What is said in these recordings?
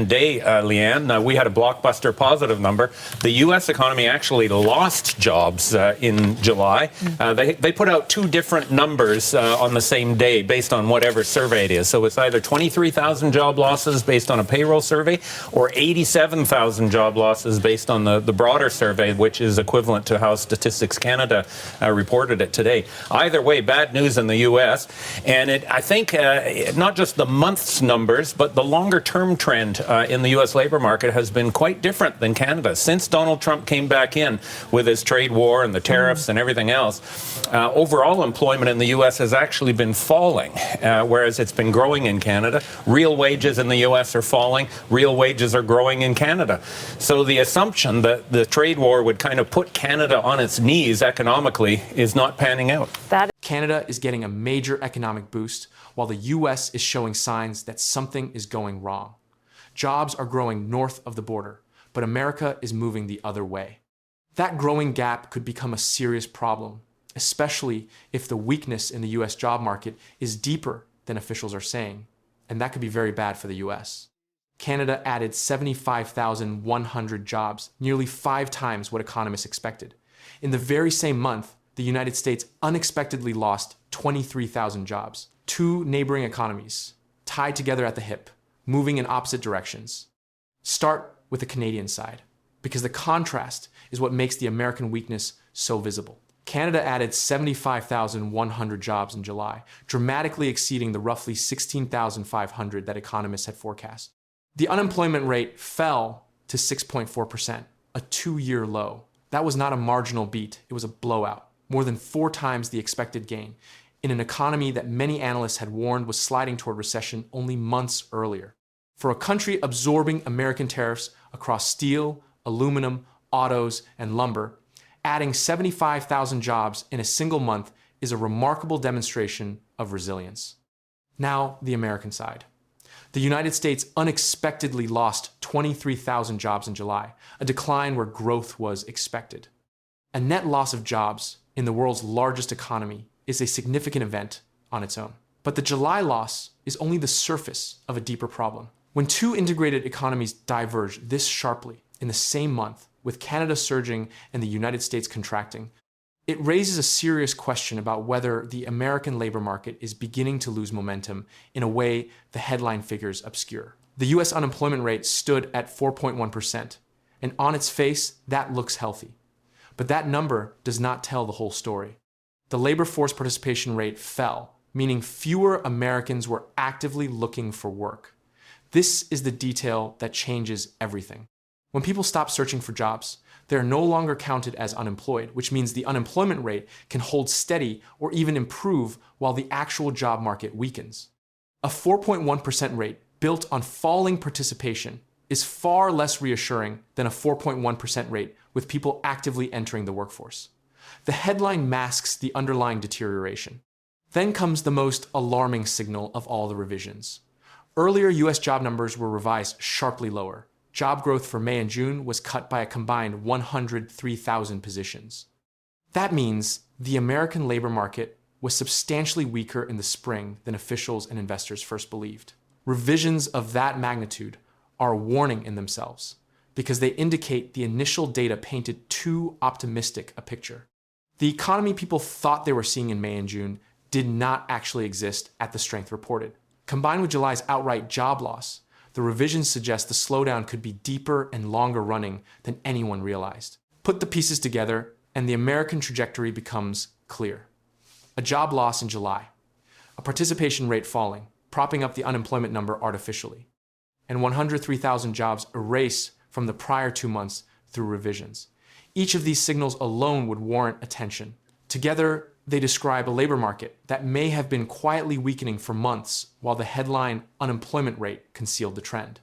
day, Leanne, we had a blockbuster positive number. The U.S. economy actually lost jobs in July. They put out two different numbers on the same day based on whatever survey it is. So it's either 23,000 job losses based on a payroll survey or 87,000 job losses based on the broader survey, which is equivalent to how Statistics Canada reported it today. Either way, bad news in the U.S. And I think not just the month's numbers, but the longer-term trend in the U.S. labor market has been quite different than Canada. Since Donald Trump came back in with his trade war and the tariffs and everything else, overall employment in the U.S. has actually been falling, whereas it's been growing in Canada. Real wages in the U.S. are falling. Real wages are growing in Canada. So the assumption that the trade war would kind of put Canada on its knees economically is not panning out. Canada is getting a major economic boost, while the U.S. is showing signs that something is going wrong. Jobs are growing north of the border, but America is moving the other way. That growing gap could become a serious problem, especially if the weakness in the U.S. job market is deeper than officials are saying, and that could be very bad for the U.S. Canada added 75,100 jobs, nearly 5 times what economists expected. In the very same month, the United States unexpectedly lost 23,000 jobs. Two neighboring economies, tied together at the hip, moving in opposite directions. Start with the Canadian side, because the contrast is what makes the American weakness so visible. Canada added 75,100 jobs in July, dramatically exceeding the roughly 16,500 that economists had forecast. The unemployment rate fell to 6.4%, a 2-year low. That was not a marginal beat, it was a blowout, more than 4 times the expected gain, in an economy that many analysts had warned was sliding toward recession only months earlier. For a country absorbing American tariffs across steel, aluminum, autos, and lumber, adding 75,000 jobs in a single month is a remarkable demonstration of resilience. Now, the American side. The United States unexpectedly lost 23,000 jobs in July, a decline where growth was expected. A net loss of jobs in the world's largest economy is a significant event on its own. But the July loss is only the surface of a deeper problem. When two integrated economies diverge this sharply in the same month, with Canada surging and the United States contracting, it raises a serious question about whether the American labor market is beginning to lose momentum in a way the headline figures obscure. The US unemployment rate stood at 4.1%, and on its face, that looks healthy. But that number does not tell the whole story. The labor force participation rate fell, meaning fewer Americans were actively looking for work. This is the detail that changes everything. When people stop searching for jobs, they are no longer counted as unemployed, which means the unemployment rate can hold steady or even improve while the actual job market weakens. A 4.1% rate built on falling participation is far less reassuring than a 4.1% rate with people actively entering the workforce. The headline masks the underlying deterioration. Then comes the most alarming signal of all the revisions. Earlier US job numbers were revised sharply lower. Job growth for May and June was cut by a combined 103,000 positions. That means the American labor market was substantially weaker in the spring than officials and investors first believed. Revisions of that magnitude are a warning in themselves, because they indicate the initial data painted too optimistic a picture. The economy people thought they were seeing in May and June did not actually exist at the strength reported. Combined with July's outright job loss, the revisions suggest the slowdown could be deeper and longer running than anyone realized. Put the pieces together, and the American trajectory becomes clear. A job loss in July, a participation rate falling, propping up the unemployment number artificially, and 103,000 jobs erased from the prior 2 months through revisions. Each of these signals alone would warrant attention. Together, they describe a labor market that may have been quietly weakening for months while the headline unemployment rate concealed the trend.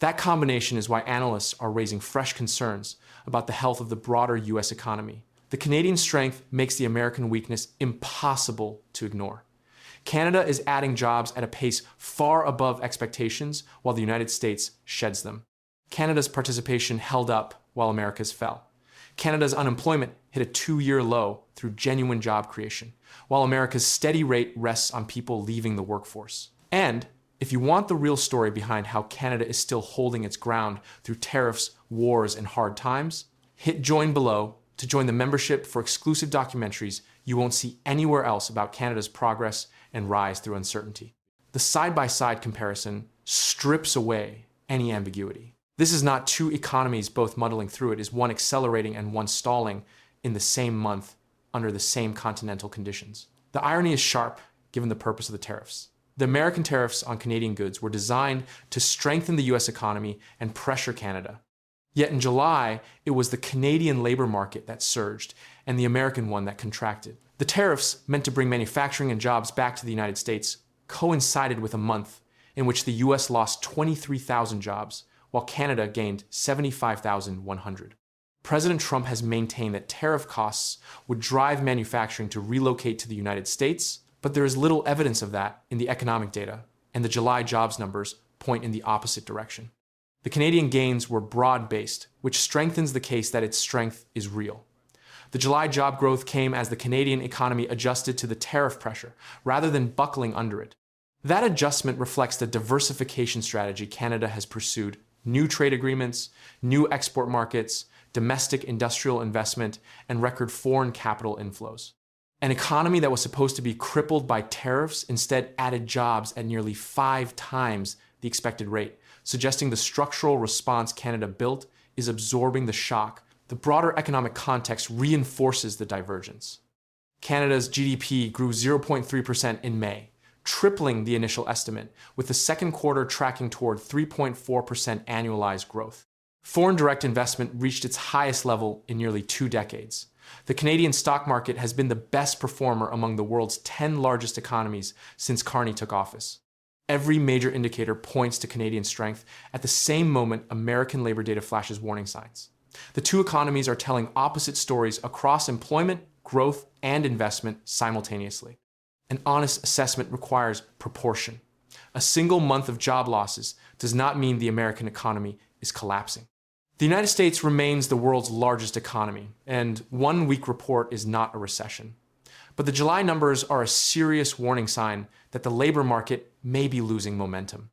That combination is why analysts are raising fresh concerns about the health of the broader US economy. The Canadian strength makes the American weakness impossible to ignore. Canada is adding jobs at a pace far above expectations while the United States sheds them. Canada's participation held up while America's fell. Canada's unemployment hit a 2-year low through genuine job creation, while America's steady rate rests on people leaving the workforce. And If you want the real story behind how Canada is still holding its ground through tariffs, wars, and hard times, hit join below to join the membership for exclusive documentaries you won't see anywhere else about Canada's progress and rise through uncertainty. The side-by-side comparison strips away any ambiguity. This is not two economies both muddling through it, is one accelerating and one stalling in the same month under the same continental conditions. The irony is sharp given the purpose of the tariffs. The American tariffs on Canadian goods were designed to strengthen the US economy and pressure Canada. Yet in July, it was the Canadian labor market that surged and the American one that contracted. The tariffs, meant to bring manufacturing and jobs back to the United States, coincided with a month in which the US lost 23,000 jobs, while Canada gained 75,100. President Trump has maintained that tariff costs would drive manufacturing to relocate to the United States, but there is little evidence of that in the economic data, and the July jobs numbers point in the opposite direction. The Canadian gains were broad-based, which strengthens the case that its strength is real. The July job growth came as the Canadian economy adjusted to the tariff pressure, rather than buckling under it. That adjustment reflects the diversification strategy Canada has pursued: new trade agreements, new export markets, domestic industrial investment, and record foreign capital inflows. An economy that was supposed to be crippled by tariffs instead added jobs at nearly 5 times the expected rate, suggesting the structural response Canada built is absorbing the shock. The broader economic context reinforces the divergence. Canada's GDP grew 0.3% in May, tripling the initial estimate, with the second quarter tracking toward 3.4% annualized growth. Foreign direct investment reached its highest level in nearly 2 decades. The Canadian stock market has been the best performer among the world's 10 largest economies since Carney took office. Every major indicator points to Canadian strength. At the same moment, American labor data flashes warning signs. The two economies are telling opposite stories across employment, growth, and investment simultaneously. An honest assessment requires proportion. A single month of job losses does not mean the American economy is collapsing. The United States remains the world's largest economy, and one weak report is not a recession. But the July numbers are a serious warning sign that the labor market may be losing momentum.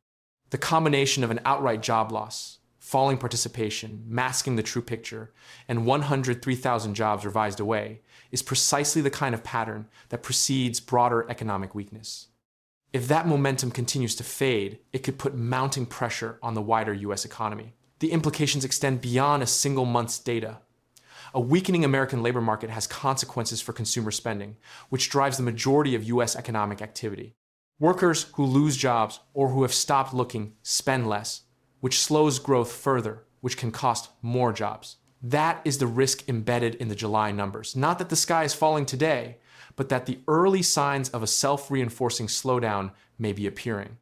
The combination of an outright job loss, falling participation, masking the true picture, and 103,000 jobs revised away is precisely the kind of pattern that precedes broader economic weakness. If that momentum continues to fade, it could put mounting pressure on the wider US economy. The implications extend beyond a single month's data. A weakening American labor market has consequences for consumer spending, which drives the majority of US economic activity. Workers who lose jobs or who have stopped looking spend less, which slows growth further, which can cost more jobs. That is the risk embedded in the July numbers. Not that the sky is falling today, but that the early signs of a self-reinforcing slowdown may be appearing.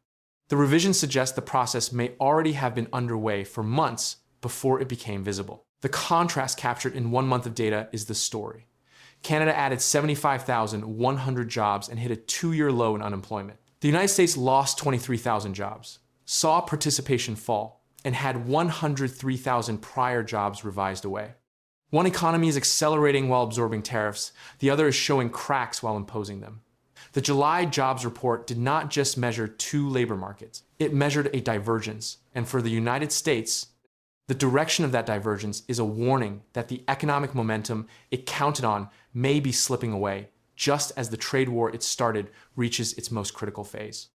The revisions suggest the process may already have been underway for months before it became visible. The contrast captured in 1 month of data is the story. Canada added 75,100 jobs and hit a 2-year low in unemployment. The United States lost 23,000 jobs, saw participation fall, and had 103,000 prior jobs revised away. One economy is accelerating while absorbing tariffs, the other is showing cracks while imposing them. The July jobs report did not just measure 2 labor markets, it measured a divergence, and for the United States, the direction of that divergence is a warning that the economic momentum it counted on may be slipping away, just as the trade war it started reaches its most critical phase.